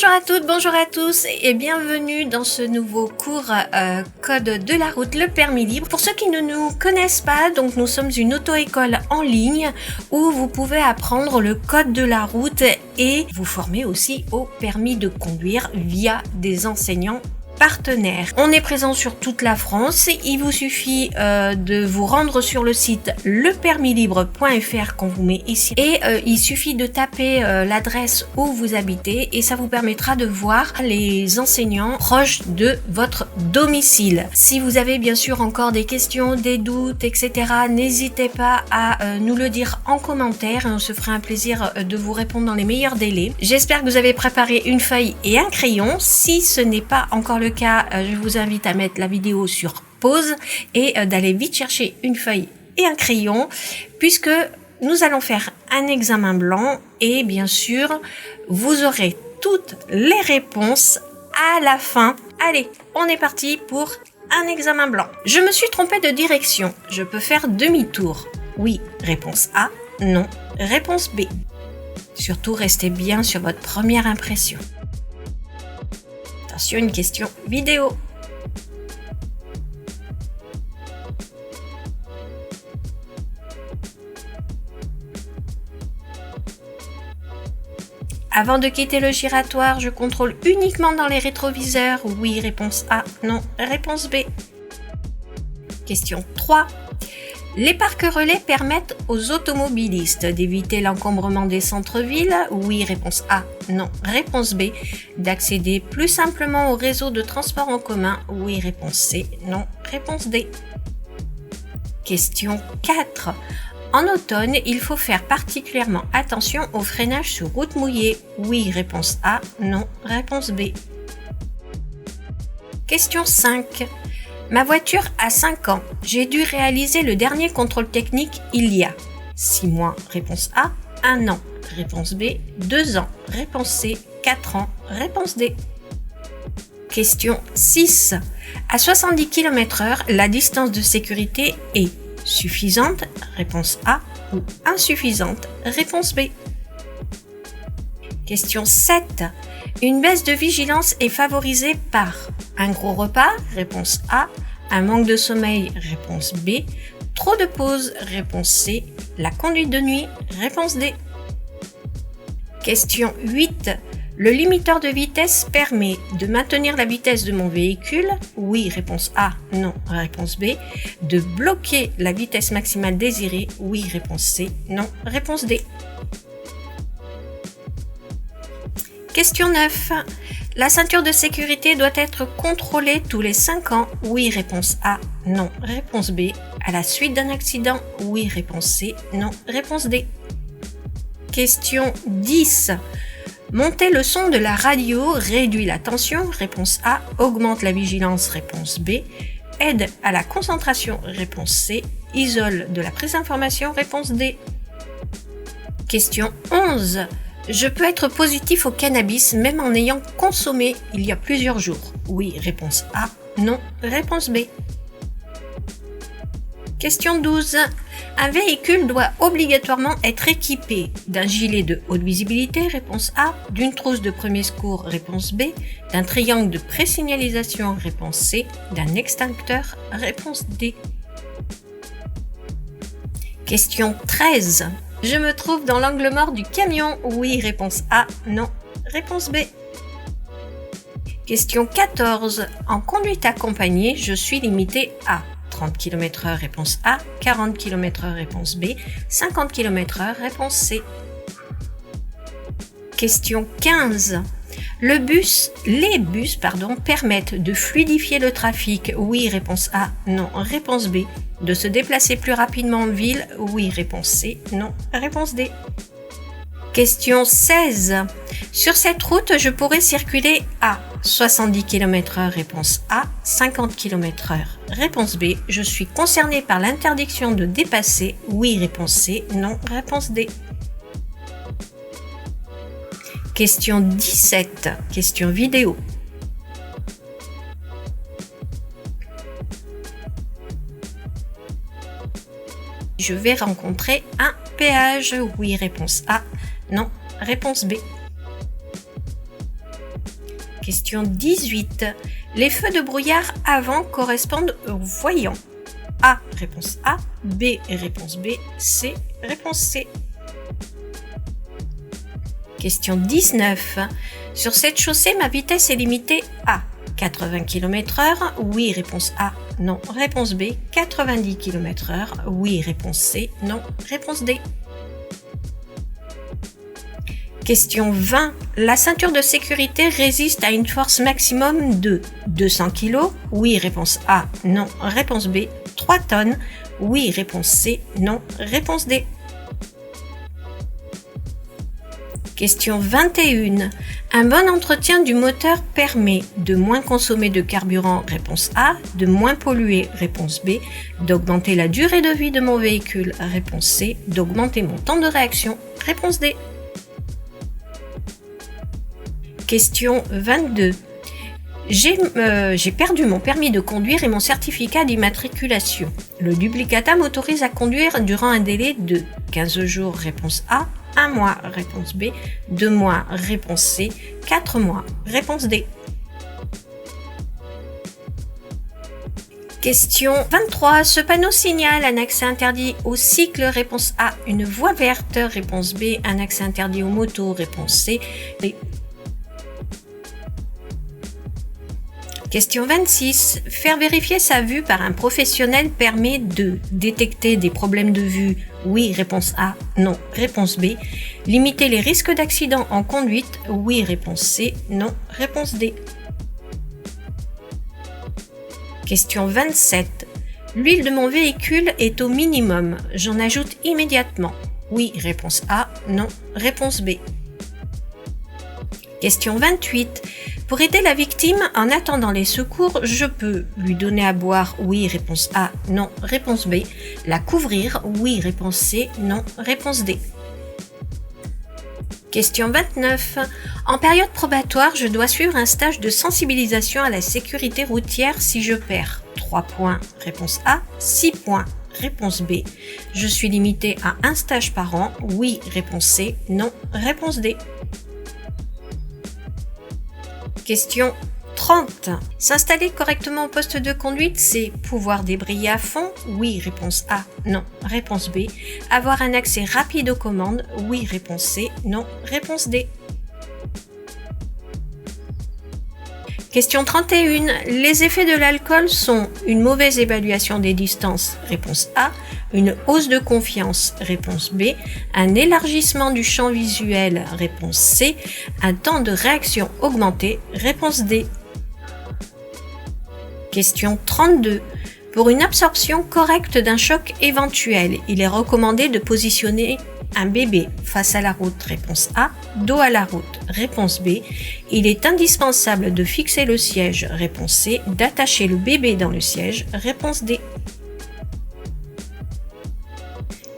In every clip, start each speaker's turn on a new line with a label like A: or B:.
A: Bonjour à toutes, bonjour à tous et bienvenue dans ce nouveau cours Code de la route, le permis libre. Pour ceux qui ne nous connaissent pas, donc nous sommes une auto-école en ligne où vous pouvez apprendre le code de la route et vous former aussi au permis de conduire via des enseignants partenaires. On est présent sur toute la France. Il vous suffit de vous rendre sur le site lepermislibre.fr qu'on vous met ici et il suffit de taper l'adresse où vous habitez et ça vous permettra de voir les enseignants proches de votre domicile. Si vous avez bien sûr encore des questions, des doutes, etc., n'hésitez pas à nous le dire en commentaire et on se fera un plaisir de vous répondre dans les meilleurs délais. J'espère que vous avez préparé une feuille et un crayon. Si ce n'est pas encore le cas, je vous invite à mettre la vidéo sur pause et d'aller vite chercher une feuille et un crayon puisque nous allons faire un examen blanc et bien sûr vous aurez toutes les réponses à la fin. Allez, on est parti pour un examen blanc. Je me suis trompée de direction. Je peux faire demi-tour. Oui, réponse A. Non, réponse B. Surtout restez bien sur votre première impression. Attention, une question vidéo. Avant de quitter le giratoire, je contrôle uniquement dans les rétroviseurs. Oui, réponse A. Non, réponse B. Question 3. Les parcs relais permettent aux automobilistes d'éviter l'encombrement des centres-villes. Oui, réponse A. Non, réponse B. D'accéder plus simplement au réseau de transport en commun. Oui, réponse C. Non, réponse D. Question 4. En automne, il faut faire particulièrement attention au freinage sur route mouillée. Oui, réponse A. Non, réponse B. Question 5. Ma voiture a 5 ans. J'ai dû réaliser le dernier contrôle technique il y a 6 mois. Réponse A. 1 an. Réponse B. 2 ans. Réponse C. 4 ans. Réponse D. Question 6. À 70 km/h, la distance de sécurité est suffisante. Réponse A. Ou insuffisante. Réponse B. Question 7. Une baisse de vigilance est favorisée par un gros repas, réponse A, un manque de sommeil, réponse B, trop de pauses, réponse C, la conduite de nuit, réponse D. Question 8. Le limiteur de vitesse permet de maintenir la vitesse de mon véhicule, oui, réponse A, non, réponse B, de bloquer la vitesse maximale désirée, oui, réponse C, non, réponse D. Question 9. La ceinture de sécurité doit être contrôlée tous les 5 ans. Oui, réponse A. Non, réponse B. À la suite d'un accident. Oui, réponse C. Non, réponse D. Question 10. Monter le son de la radio réduit la tension. Réponse A. Augmente la vigilance. Réponse B. Aide à la concentration. Réponse C. Isole de la prise d'information. Réponse D. Question 11. Je peux être positif au cannabis même en ayant consommé il y a plusieurs jours. Oui, réponse A. Non, réponse B. Question 12. Un véhicule doit obligatoirement être équipé d'un gilet de haute visibilité, réponse A, d'une trousse de premier secours, réponse B, d'un triangle de présignalisation, réponse C, d'un extincteur, réponse D. Question 13. Je me trouve dans l'angle mort du camion. Oui, réponse A. Non, réponse B. Question 14. En conduite accompagnée, je suis limité à 30 km/h, réponse A, 40 km/h, réponse B, 50 km/h, réponse C. Question 15. Les bus permettent de fluidifier le trafic. Oui, réponse A. Non, réponse B. De se déplacer plus rapidement en ville. Oui, réponse C. Non, réponse D. Question 16. Sur cette route, je pourrais circuler à 70 km/h, réponse A, 50 km/h, réponse B. Je suis concerné par l'interdiction de dépasser. Oui, réponse C. Non, réponse D. Question 17. Question vidéo. Je vais rencontrer un péage. Oui, réponse A. Non, réponse B. Question 18. Les feux de brouillard avant correspondent aux voyants. A, réponse A. B, réponse B. C, réponse C. Question 19. Sur cette chaussée, ma vitesse est limitée à 80 km/h. Oui, réponse A. Non, réponse B. 90 km/h. Oui, réponse C. Non, réponse D. Question 20. La ceinture de sécurité résiste à une force maximum de 200 kg. Oui, réponse A. Non, réponse B. 3 tonnes. Oui, réponse C. Non, réponse D. Question 21. Un bon entretien du moteur permet de moins consommer de carburant, réponse A, de moins polluer, réponse B, d'augmenter la durée de vie de mon véhicule, réponse C, d'augmenter mon temps de réaction, réponse D. Question 22. J'ai perdu mon permis de conduire et mon certificat d'immatriculation. Le duplicata m'autorise à conduire durant un délai de 15 jours, réponse A, 1 mois, réponse B, 2 mois, réponse C, 4 mois, réponse D. Question 23. Ce panneau signale un accès interdit au cycle, réponse A, une voie verte, réponse B, un accès interdit aux motos, réponse C. Question 26. Faire vérifier sa vue par un professionnel permet de détecter des problèmes de vue. Oui, réponse A. Non, réponse B. Limiter les risques d'accident en conduite. Oui, réponse C. Non, réponse D. Question 27. L'huile de mon véhicule est au minimum. J'en ajoute immédiatement. Oui, réponse A. Non, réponse B. Question 28. Pour aider la victime en attendant les secours, je peux lui donner à boire. Oui, réponse A. Non, réponse B. La couvrir. Oui, réponse C. Non, réponse D. Question 29. En période probatoire, je dois suivre un stage de sensibilisation à la sécurité routière si je perds 3 points. Réponse A. 6 points. Réponse B. Je suis limité à un stage par an. Oui, réponse C. Non, réponse D. Question 30. S'installer correctement au poste de conduite, c'est pouvoir débrayer à fond. Oui, réponse A. Non, réponse B. Avoir un accès rapide aux commandes. Oui, réponse C. Non, réponse D. Question 31. Les effets de l'alcool sont une mauvaise évaluation des distances, réponse A, une hausse de confiance, réponse B, un élargissement du champ visuel, réponse C, un temps de réaction augmenté, réponse D. Question 32. Pour une absorption correcte d'un choc éventuel, il est recommandé de positionner un bébé face à la route, réponse A, dos à la route, réponse B. Il est indispensable de fixer le siège, réponse C, d'attacher le bébé dans le siège, réponse D.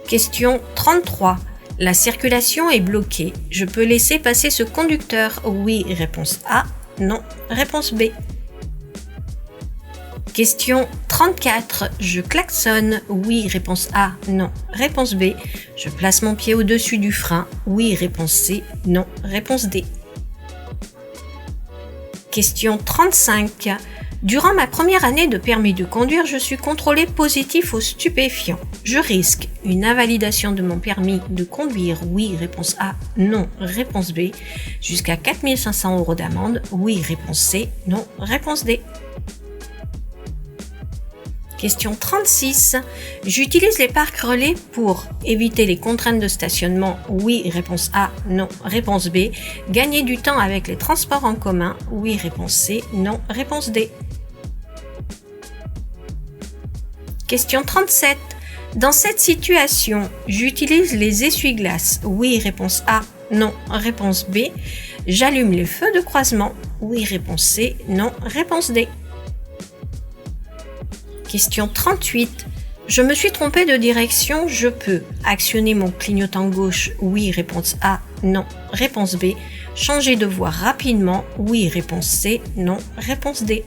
A: Question 33. La circulation est bloquée. Je peux laisser passer ce conducteur? Oui, réponse A. Non, réponse B. Question 34. Je klaxonne. Oui, réponse A. Non, réponse B. Je place mon pied au-dessus du frein. Oui, réponse C. Non, réponse D. Question 35. Durant ma première année de permis de conduire, je suis contrôlé positif aux stupéfiants. Je risque une invalidation de mon permis de conduire. Oui, réponse A. Non, réponse B. Jusqu'à 4 500 € d'amende. Oui, réponse C. Non, réponse D. Question 36. J'utilise les parcs relais pour éviter les contraintes de stationnement. Oui, réponse A. Non, réponse B. Gagner du temps avec les transports en commun. Oui, réponse C. Non, réponse D. Question 37. Dans cette situation, j'utilise les essuie-glaces. Oui, réponse A. Non, réponse B. J'allume les feux de croisement. Oui, réponse C. Non, réponse D. Question 38. Je me suis trompé de direction, je peux actionner mon clignotant gauche. Oui, réponse A. Non, réponse B. Changer de voie rapidement. Oui, réponse C. Non, réponse D.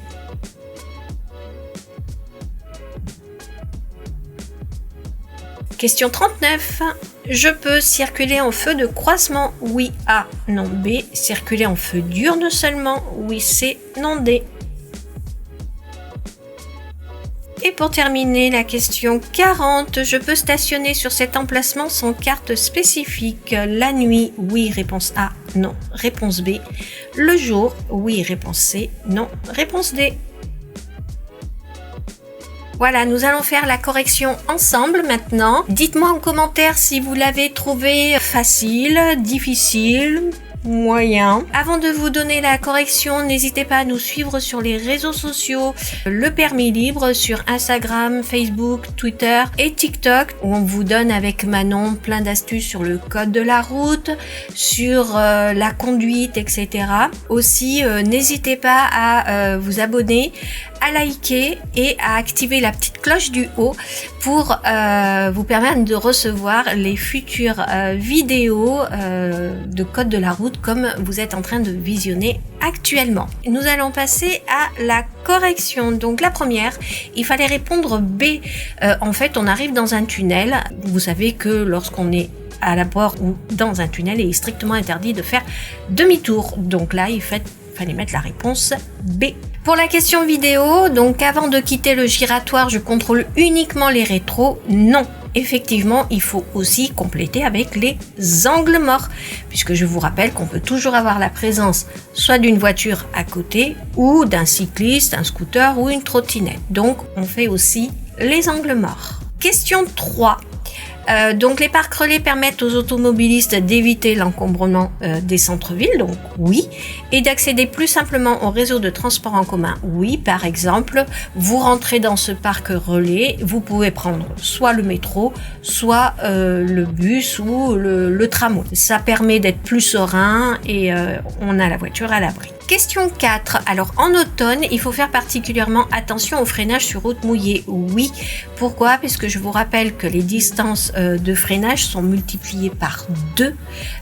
A: Question 39. Je peux circuler en feu de croisement, oui A, non B. Circuler en feu diurne seulement, oui C, non D. Et pour terminer, la question 40, je peux stationner sur cet emplacement sans carte spécifique. La nuit, oui, réponse A, non, réponse B. Le jour, oui, réponse C, non, réponse D. Voilà, nous allons faire la correction ensemble maintenant. Dites-moi en commentaire si vous l'avez trouvé facile, difficile, moyen. Avant de vous donner la correction, n'hésitez pas à nous suivre sur les réseaux sociaux, le permis libre sur Instagram, Facebook, Twitter et TikTok, où on vous donne avec Manon plein d'astuces sur le code de la route, sur la conduite, etc. Aussi, n'hésitez pas à vous abonner, à liker et à activer la petite cloche du haut pour vous permettre de recevoir les futures vidéos de code de la route comme vous êtes en train de visionner actuellement. Nous allons passer à la correction. Donc la première, il fallait répondre B. En fait, on arrive dans un tunnel. Vous savez que lorsqu'on est à la porte ou dans un tunnel, il est strictement interdit de faire demi-tour. Donc là, il fallait mettre la réponse B. Pour la question vidéo, donc avant de quitter le giratoire, je contrôle uniquement les rétros. Non, effectivement, il faut aussi compléter avec les angles morts, puisque je vous rappelle qu'on peut toujours avoir la présence soit d'une voiture à côté ou d'un cycliste, un scooter ou une trottinette. Donc, on fait aussi les angles morts. Question 3. Donc les parcs relais permettent aux automobilistes d'éviter l'encombrement des centres-villes, donc oui, et d'accéder plus simplement au réseau de transport en commun, oui. Par exemple, vous rentrez dans ce parc relais, vous pouvez prendre soit le métro, soit le bus ou le tramway. Ça permet d'être plus serein et on a la voiture à l'abri. Question 4. Alors en automne, il faut faire particulièrement attention au freinage sur route mouillée. Oui. Pourquoi? Parce que je vous rappelle que les distances de freinage sont multipliées par 2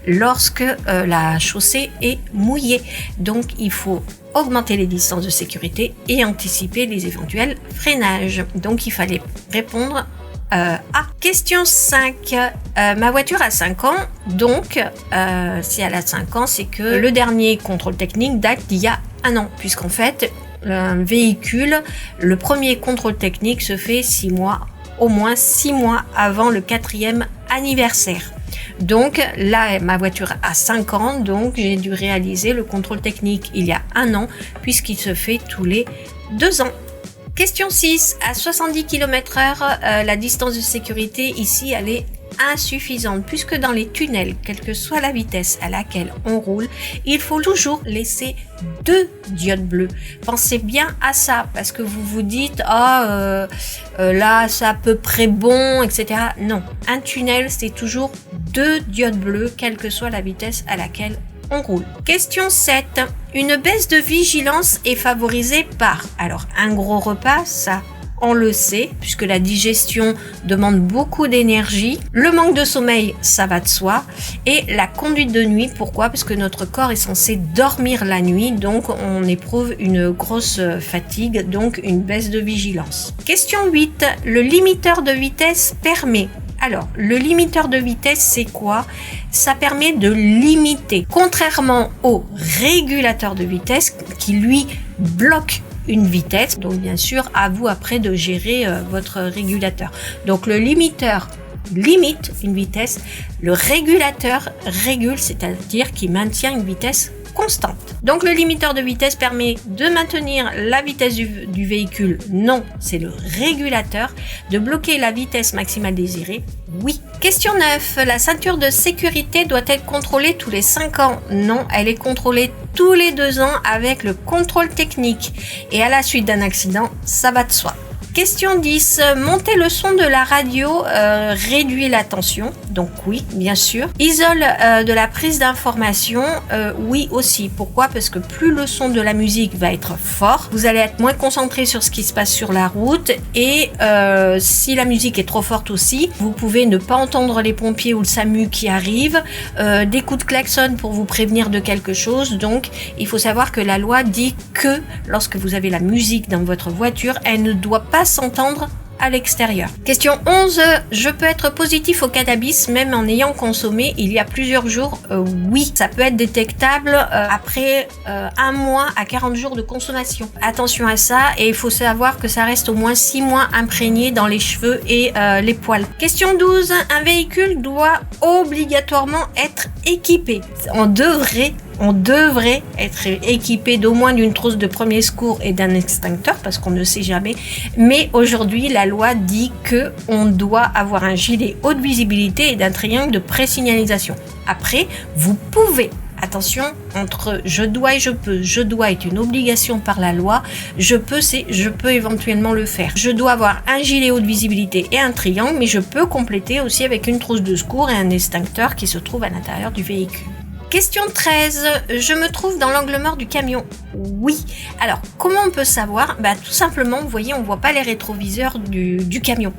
A: lorsque la chaussée est mouillée. Donc il faut augmenter les distances de sécurité et anticiper les éventuels freinages. Donc il fallait répondre A. Question 5. Ma voiture a 5 ans, donc si elle a 5 ans, c'est que le dernier contrôle technique date d'il y a 1 an, puisqu'en fait, un véhicule, le premier contrôle technique se fait 6 mois, au moins 6 mois avant le 4e anniversaire. Donc là, ma voiture a 5 ans, donc j'ai dû réaliser le contrôle technique il y a 1 an, puisqu'il se fait tous les 2 ans. Question 6. À 70 km/h, la distance de sécurité ici, elle est insuffisante puisque dans les tunnels, quelle que soit la vitesse à laquelle on roule, il faut toujours laisser 2 diodes bleues. Pensez bien à ça parce que vous vous dites là c'est à peu près bon, etc. Non, un tunnel c'est toujours 2 diodes bleues quelle que soit la vitesse à laquelle on roule. Question 7. Une baisse de vigilance est favorisée par, alors un gros repas, ça on le sait, puisque la digestion demande beaucoup d'énergie. Le manque de sommeil, ça va de soi. Et la conduite de nuit, pourquoi? Parce que notre corps est censé dormir la nuit, donc on éprouve une grosse fatigue, donc une baisse de vigilance. Question 8. Le limiteur de vitesse permet. Alors, le limiteur de vitesse, c'est quoi? Ça permet de limiter, contrairement au régulateur de vitesse qui, lui, bloque une vitesse. Donc, bien sûr, à vous après de gérer votre régulateur. Donc, le limiteur limite une vitesse, le régulateur régule, c'est-à-dire qu'il maintient une vitesse constante. Donc le limiteur de vitesse permet de maintenir la vitesse du véhicule, non, c'est le régulateur. De bloquer la vitesse maximale désirée, oui. Question 9. La ceinture de sécurité doit être contrôlée tous les 5 ans? Non, elle est contrôlée tous les 2 ans avec le contrôle technique. Et à la suite d'un accident, ça va de soi. Question 10. Monter le son de la radio réduit la tension. Donc oui, bien sûr. Isole de la prise d'information. Oui aussi. Pourquoi? Parce que plus le son de la musique va être fort, vous allez être moins concentré sur ce qui se passe sur la route. Et si la musique est trop forte aussi, vous pouvez ne pas entendre les pompiers ou le SAMU qui arrivent. Des coups de klaxon pour vous prévenir de quelque chose. Donc il faut savoir que la loi dit que lorsque vous avez la musique dans votre voiture, elle ne doit pas s'entendre à l'extérieur. Question 11. Je peux être positif au cannabis même en ayant consommé il y a plusieurs jours? Oui, ça peut être détectable après 1 mois à 40 jours de consommation. Attention à ça, et il faut savoir que ça reste au moins 6 mois imprégné dans les cheveux et les poils. Question 12. Un véhicule doit obligatoirement être équipé. On devrait être équipé d'au moins d'une trousse de premier secours et d'un extincteur parce qu'on ne sait jamais. Mais aujourd'hui, la loi dit que on doit avoir un gilet haute visibilité et d'un triangle de présignalisation. Après, vous pouvez, attention, entre je dois et je peux. Je dois est une obligation par la loi. Je peux, c'est je peux éventuellement le faire. Je dois avoir un gilet haute visibilité et un triangle, mais je peux compléter aussi avec une trousse de secours et un extincteur qui se trouve à l'intérieur du véhicule. Question 13. Je me trouve dans l'angle mort du camion? Oui. Alors, comment on peut savoir? Tout simplement, vous voyez, on ne voit pas les rétroviseurs du camion.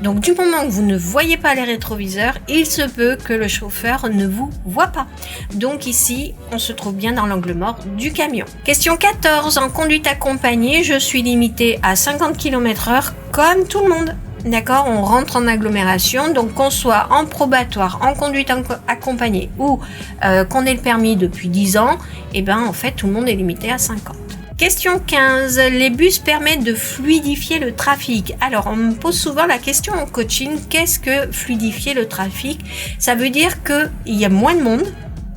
A: Donc, du moment que vous ne voyez pas les rétroviseurs, il se peut que le chauffeur ne vous voit pas. Donc ici, on se trouve bien dans l'angle mort du camion. Question 14. En conduite accompagnée, je suis limité à 50 km/h comme tout le monde. D'accord, on rentre en agglomération, donc qu'on soit en probatoire, en conduite accompagnée ou qu'on ait le permis depuis 10 ans, en fait tout le monde est limité à 50. Question 15. Les bus permettent de fluidifier le trafic. Alors on me pose souvent la question en coaching, qu'est-ce que fluidifier le trafic? Ça veut dire qu'il y a moins de monde.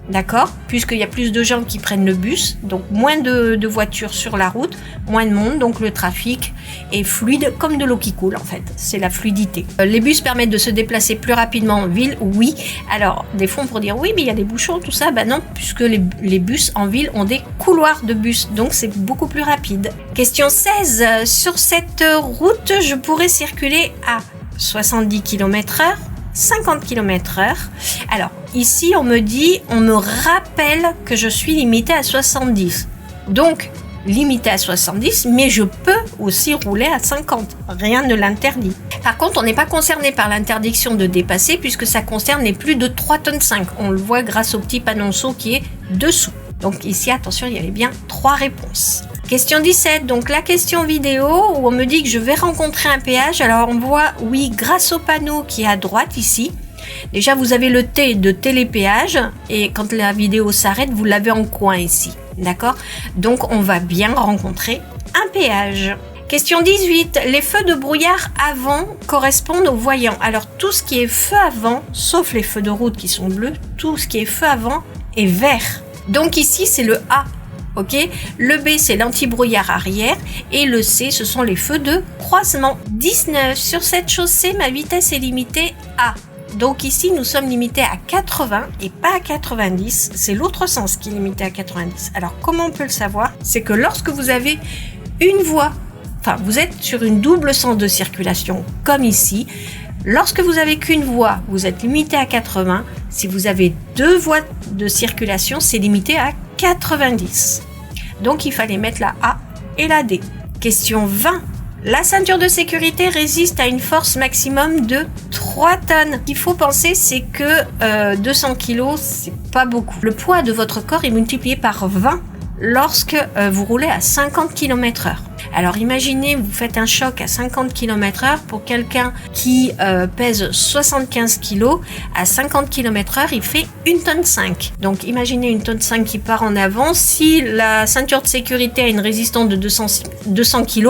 A: D'accord, puisqu'il y a plus de gens qui prennent le bus, donc moins de voitures sur la route, moins de monde, donc le trafic est fluide comme de l'eau qui coule en fait, c'est la fluidité. Les bus permettent de se déplacer plus rapidement en ville, oui. Alors, des fois on pourrait dire oui, mais il y a des bouchons, tout ça, non, puisque les bus en ville ont des couloirs de bus, donc c'est beaucoup plus rapide. Question 16. Sur cette route, je pourrais circuler à 70 km/h, 50 km/h. Alors, ici, on me rappelle que je suis limitée à 70. Donc, limitée à 70, mais je peux aussi rouler à 50. Rien ne l'interdit. Par contre, on n'est pas concerné par l'interdiction de dépasser puisque ça concerne les plus de 3,5 tonnes. On le voit grâce au petit panonceau qui est dessous. Donc ici, attention, il y avait bien 3 réponses. Question 17, donc la question vidéo où on me dit que je vais rencontrer un péage. Alors on voit, oui, grâce au panneau qui est à droite ici. Déjà, vous avez le T de télépéage et quand la vidéo s'arrête, vous l'avez en coin ici. D'accord? Donc on va bien rencontrer un péage. Question 18, les feux de brouillard avant correspondent aux voyants. Alors tout ce qui est feu avant, sauf les feux de route qui sont bleus, tout ce qui est feu avant est vert. Donc ici c'est le A. Ok, le B c'est l'anti-brouillard arrière et le C ce sont les feux de croisement. 19. Sur cette chaussée, ma vitesse est limitée à. Donc ici nous sommes limités à 80 et pas à 90. C'est l'autre sens qui est limité à 90. Alors comment on peut le savoir? C'est que lorsque vous avez une voie, vous êtes sur une double sens de circulation comme ici. Lorsque vous avez qu'une voie, vous êtes limité à 80. Si vous avez 2 voies de circulation, c'est limité à 90. Donc il fallait mettre la A et la D. Question 20. La ceinture de sécurité résiste à une force maximum de 3 tonnes. Ce qu'il faut penser, c'est que 200 kg, c'est pas beaucoup. Le poids de votre corps est multiplié par 20 lorsque vous roulez à 50 km/h. Alors imaginez, vous faites un choc à 50 km/h pour quelqu'un qui pèse 75 kg. À 50 km/h, il fait 1,5 tonne. Donc imaginez 1,5 tonne qui part en avant. Si la ceinture de sécurité a une résistance de 200 kg,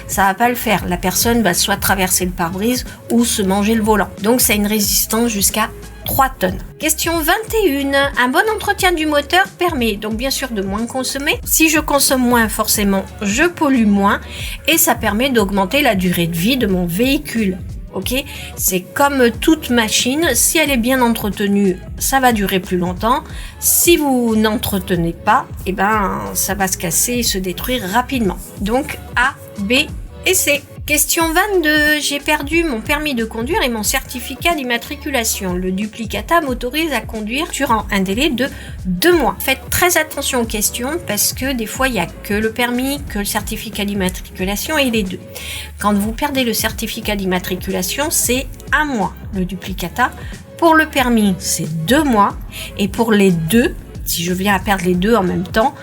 A: ça va pas le faire. La personne va soit traverser le pare-brise ou se manger le volant. Donc ça a une résistance jusqu'à 3 tonnes. Question 21. Un bon entretien du moteur permet donc bien sûr de moins consommer. Si je consomme moins, forcément, je pollue moins et ça permet d'augmenter la durée de vie de mon véhicule. Ok, c'est comme toute machine, si elle est bien entretenue, ça va durer plus longtemps. Si vous n'entretenez pas, ça va se casser et se détruire rapidement. Donc A, B et C. Question 22. J'ai perdu mon permis de conduire et mon certificat d'immatriculation. Le duplicata m'autorise à conduire durant un délai de 2 mois. Faites très attention aux questions parce que des fois, il n'y a que le permis, que le certificat d'immatriculation et les deux. Quand vous perdez le certificat d'immatriculation, c'est 1 mois le duplicata. Pour le permis, c'est 2 mois. Et pour les deux, si je viens à perdre les deux en même temps,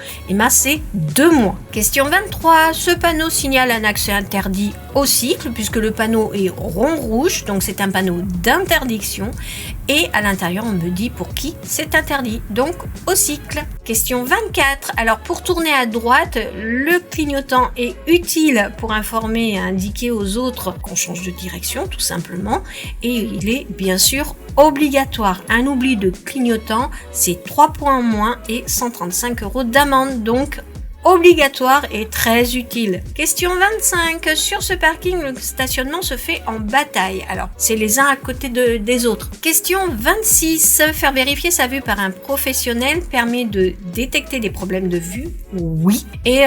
A: c'est 2 mois. Question 23. Ce panneau signale un accès interdit au cycle puisque le panneau est rond rouge, donc c'est un panneau d'interdiction. Et à l'intérieur, on me dit pour qui c'est interdit, donc au cycle. Question 24. Alors pour tourner à droite, le clignotant est utile pour informer et indiquer aux autres qu'on change de direction, tout simplement. Et il est bien sûr obligatoire. Un oubli de clignotant, c'est 3 points en moins et 135 € d'amende. Donc obligatoire et très utile. Question 25. Sur ce parking, le stationnement se fait en bataille. Alors, c'est les uns à côté des autres. Question 26. Faire vérifier sa vue par un professionnel permet de détecter des problèmes de vue. Oui. Et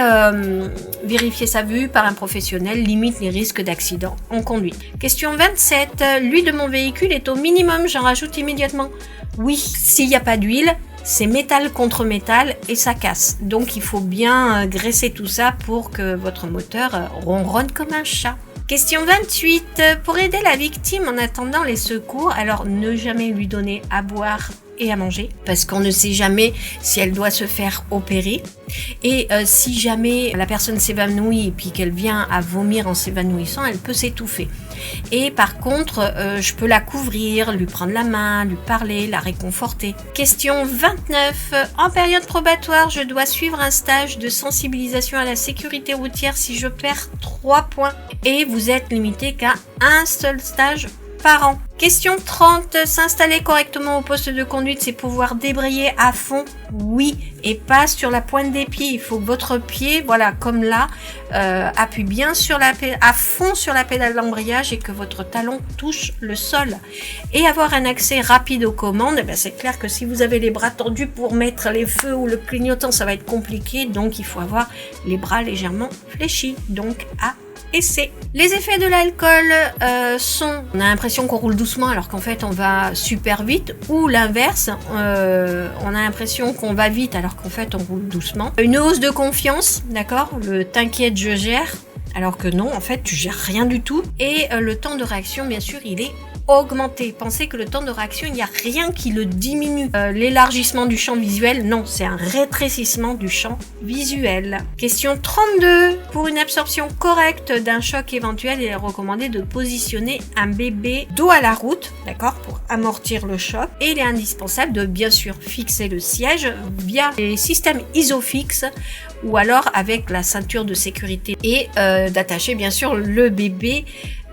A: vérifier sa vue par un professionnel limite les risques d'accident en conduite. Question 27. L'huile de mon véhicule est au minimum, j'en rajoute immédiatement. Oui. S'il n'y a pas d'huile, c'est métal contre métal et ça casse. Donc il faut bien graisser tout ça pour que votre moteur ronronne comme un chat. Question 28. Pour aider la victime en attendant les secours, alors ne jamais lui donner à boire et à manger parce qu'on ne sait jamais si elle doit se faire opérer. Et si jamais la personne s'évanouit et puis qu'elle vient à vomir en s'évanouissant, elle peut s'étouffer. Et par contre, je peux la couvrir, lui prendre la main, lui parler, la réconforter. Question 29. En période probatoire, je dois suivre un stage de sensibilisation à la sécurité routière si je perds 3 points. Et vous êtes limité qu'à un seul stage par an. Question 30. S'installer correctement au poste de conduite, c'est pouvoir débrayer à fond. Oui, et pas sur la pointe des pieds. Il faut que votre pied, voilà, comme là, appuie bien à fond sur la pédale d'embrayage et que votre talon touche le sol. Et avoir un accès rapide aux commandes, c'est clair que si vous avez les bras tordus pour mettre les feux ou le clignotant, ça va être compliqué. Donc, il faut avoir les bras légèrement fléchis. Donc, à essai. Les effets de l'alcool sont, on a l'impression qu'on roule doucement alors qu'en fait on va super vite, ou l'inverse, on a l'impression qu'on va vite alors qu'en fait on roule doucement. Une hausse de confiance, d'accord, le t'inquiète je gère, alors que non, en fait tu gères rien du tout. Et le temps de réaction, bien sûr, il est augmenté. Pensez que le temps de réaction, il n'y a rien qui le diminue. L'élargissement du champ visuel, non, c'est un rétrécissement du champ visuel. Question 32. Pour une absorption correcte d'un choc éventuel, il est recommandé de positionner un bébé dos à la route, d'accord, pour amortir le choc. Et il est indispensable de bien sûr fixer le siège via les systèmes Isofix ou alors avec la ceinture de sécurité et d'attacher bien sûr le bébé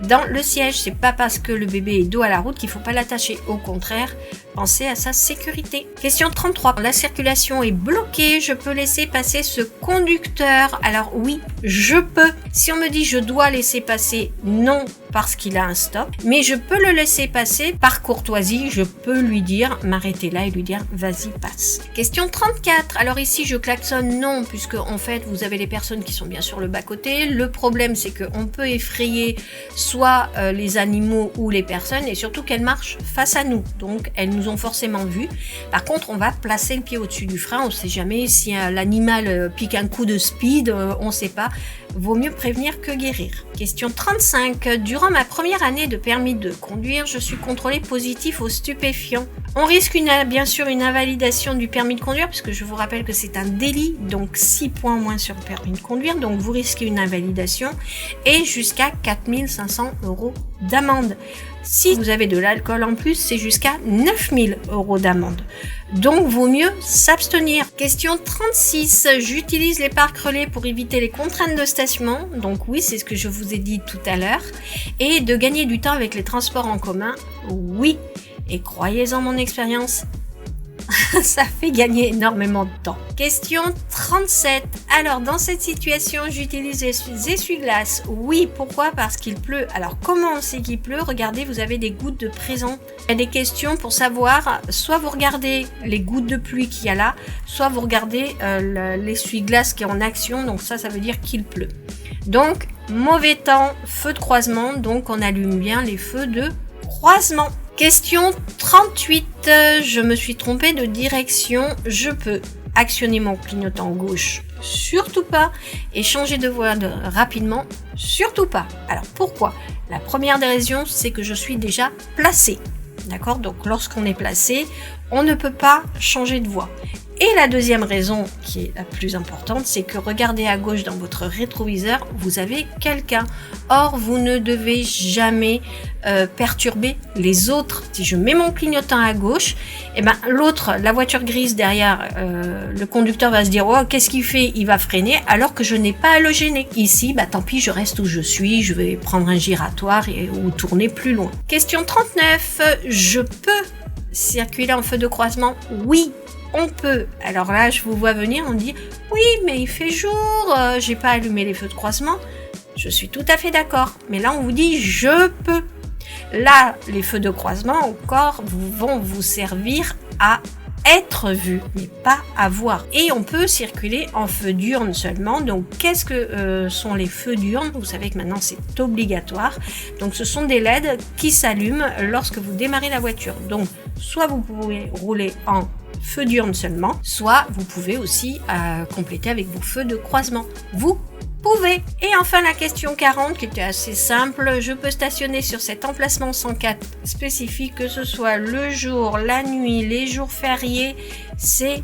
A: dans le siège. C'est pas parce que le bébé est dos à la route qu'il faut pas l'attacher. Au contraire, pensez à sa sécurité. Question 33. La circulation est bloquée. Je peux laisser passer ce conducteur? Alors oui, je peux. Si on me dit je dois laisser passer, non, parce qu'il a un stop. Mais je peux le laisser passer par courtoisie. Je peux lui dire, m'arrêter là et lui dire vas-y, passe. Question 34. Alors ici, je klaxonne non, puisque en fait, vous avez les personnes qui sont bien sur le bas-côté. Le problème, c'est qu'on peut effrayer soit les animaux ou les personnes, et surtout qu'elles marchent face à nous. Donc, elles nous ont forcément vus. Par contre, on va placer le pied au-dessus du frein. On ne sait jamais si l'animal pique un coup de speed, on ne sait pas. Vaut mieux prévenir que guérir. Question 35. Durant ma première année de permis de conduire, je suis contrôlé positif aux stupéfiants. On risque bien sûr une invalidation du permis de conduire, puisque je vous rappelle que c'est un délit, donc 6 points en moins sur le permis de conduire, donc vous risquez une invalidation et jusqu'à 4 500 € d'amende. Si vous avez de l'alcool en plus, c'est jusqu'à 9 000 € d'amende. Donc, vaut mieux s'abstenir. Question 36. J'utilise les parcs relais pour éviter les contraintes de stationnement. Donc oui, c'est ce que je vous ai dit tout à l'heure. Et de gagner du temps avec les transports en commun. Oui. Et croyez-en mon expérience, ça fait gagner énormément de temps. Question 37. Alors, dans cette situation, j'utilise les essuie-glaces. Oui, pourquoi? Parce qu'il pleut. Alors, comment on sait qu'il pleut? Regardez, vous avez des gouttes de présent. Il y a des questions pour savoir, soit vous regardez les gouttes de pluie qu'il y a là, soit vous regardez l'essuie-glace qui est en action. Donc ça veut dire qu'il pleut. Donc, mauvais temps, feu de croisement. Donc, on allume bien les feux de croisement. Question 38. Je me suis trompée de direction. Je peux actionner mon clignotant gauche? Surtout pas. Et changer de voie rapidement? Surtout pas. Alors pourquoi? La première des raisons, c'est que je suis déjà placée. D'accord? Donc lorsqu'on est placé, on ne peut pas changer de voie. Et la deuxième raison, qui est la plus importante, c'est que regardez à gauche dans votre rétroviseur, vous avez quelqu'un. Or, vous ne devez jamais perturber les autres. Si je mets mon clignotant à gauche, et ben l'autre, la voiture grise derrière, le conducteur va se dire oh qu'est-ce qu'il fait, il va freiner, alors que je n'ai pas à le gêner. Ici, bah tant pis, je reste où je suis, je vais prendre un giratoire ou tourner plus loin. Question 39, je peux circuler en feu de croisement? Oui, on peut. Alors là, je vous vois venir, on dit oui, mais il fait jour, j'ai pas allumé les feux de croisement. Je suis tout à fait d'accord, mais là on vous dit je peux. Là, les feux de croisement encore vont vous servir à être vu, mais pas à voir. Et on peut circuler en feu diurne seulement. Donc, qu'est-ce que sont les feux diurnes? Vous savez que maintenant c'est obligatoire. Donc, ce sont des LED qui s'allument lorsque vous démarrez la voiture. Donc, soit vous pouvez rouler en feu diurne seulement, soit vous pouvez aussi compléter avec vos feux de croisement. Vous pouvez. Et enfin la question 40 qui était assez simple, je peux stationner sur cet emplacement 104 spécifique, que ce soit le jour, la nuit, les jours fériés, c'est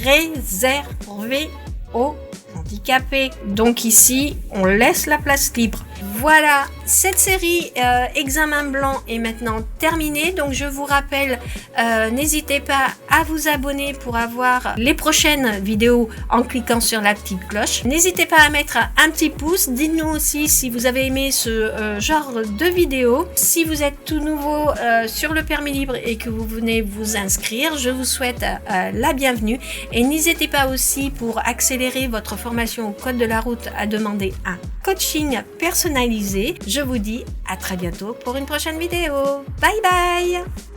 A: réservé aux handicapés. Donc ici, on laisse la place libre. Voilà, cette série Examen blanc est maintenant terminée. Donc je vous rappelle, n'hésitez pas à vous abonner pour avoir les prochaines vidéos en cliquant sur la petite cloche. N'hésitez pas à mettre un petit pouce. Dites-nous aussi si vous avez aimé ce genre de vidéo. Si vous êtes tout nouveau sur le permis libre et que vous venez vous inscrire, je vous souhaite la bienvenue. Et n'hésitez pas aussi, pour accélérer votre formation au code de la route, à demander un coaching personnalisé. Je vous dis à très bientôt pour une prochaine vidéo. Bye bye!